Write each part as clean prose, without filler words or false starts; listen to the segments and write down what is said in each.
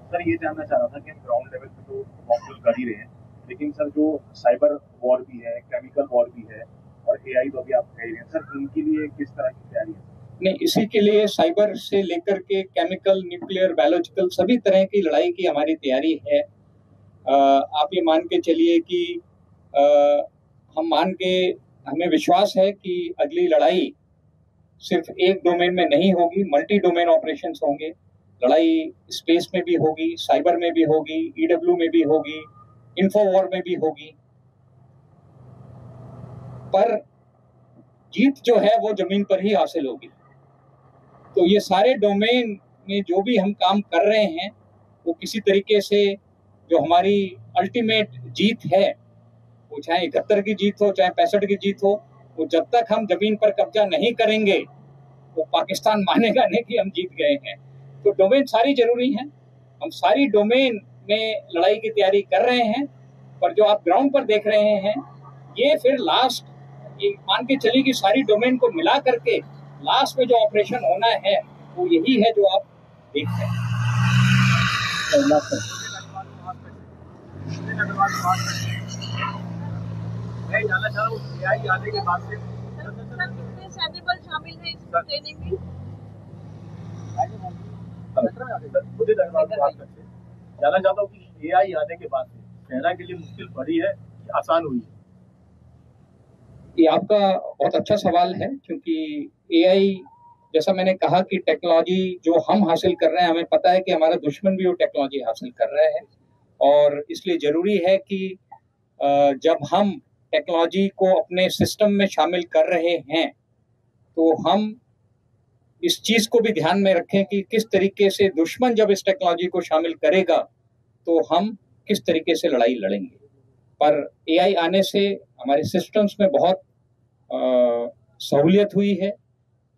Sir ये जानना चाह रहा था कि हम ग्राउंड लेवल पे तो मॉकड्रिल कर ही रहे हैं, लेकिन सर जो साइबर वॉर भी है, केमिकल वॉर भी है और एआई तो अभी आप कह रहे हैं, सर इनके लिए किस तरह की तैयारी है? नहीं, इसी के लिए साइबर से लेकर के केमिकल, न्यूक्लियर, बायोलॉजिकल सभी तरह की लड़ाई की हमारी तैयारी है। आप ये मान के चलिए कि हमें विश्वास है कि अगली लड़ाई सिर्फ एक डोमेन में नहीं होगी, मल्टी डोमेन ऑपरेशंस होंगे। लड़ाई स्पेस में भी होगी, साइबर में भी होगी, ईडब्ल्यू में भी होगी, इन्फो वॉर में भी होगी। पर जीत जो है वो जमीन पर ही हासिल होगी। तो ये सारे डोमेन में जो भी हम काम कर रहे हैं वो किसी तरीके से जो हमारी अल्टीमेट जीत है, वो चाहे 71 की जीत हो, चाहे 65 की जीत हो, वो जब तक हम जमीन पर कब्जा नहीं करेंगे वो पाकिस्तान मानेगा नहीं कि हम जीत गए हैं। तो डोमेन सारी जरूरी हैं, हम सारी डोमेन में लड़ाई की तैयारी कर रहे हैं। पर जो आप ग्राउंड पर देख रहे हैं ये फिर लास्ट, ये मान के चलिए कि सारी डोमेन को मिला करके लास्ट में जो ऑपरेशन होना है वो यही है जो आप देख रहे हैं। मैं जानना चाह रहा हूँ एआई आने के बाद से कितने सैन्य बल शामिल हैं इस ट्रेनिंग में? मुझे जानना चाहता हूँ कि एआई आने के बाद से सेना के लिए मुश्किल बढ़ी है कि आसान हुई है? ये आपका बहुत अच्छा सवाल है, क्योंकि एआई, जैसा मैंने कहा कि टेक्नोलॉजी जो हम हासिल कर रहे हैं, हमें पता है कि हमारा दुश्मन भी वो टेक्नोलॉजी हासिल कर रहे हैं। और इसलिए जरूरी है कि जब हम टेक्नोलॉजी को अपने सिस्टम में शामिल कर रहे हैं तो हम इस चीज को भी ध्यान में रखें कि किस तरीके से दुश्मन जब इस टेक्नोलॉजी को शामिल करेगा तो हम किस तरीके से लड़ाई लड़ेंगे। पर एआई आने से हमारे सिस्टम्स में बहुत सहूलियत हुई है।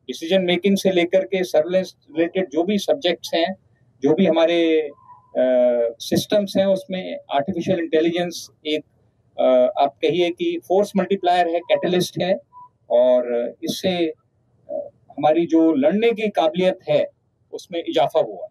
डिसीजन मेकिंग से लेकर के सर्विलेंस रिलेटेड जो भी सब्जेक्ट्स हैं, जो भी हमारे सिस्टम्स हैं, उसमें आर्टिफिशियल इंटेलिजेंस एक आप कहिए कि फोर्स मल्टीप्लायर है, कैटलिस्ट है। और इससे हमारी जो लड़ने की काबिलियत है उसमें इजाफा हुआ।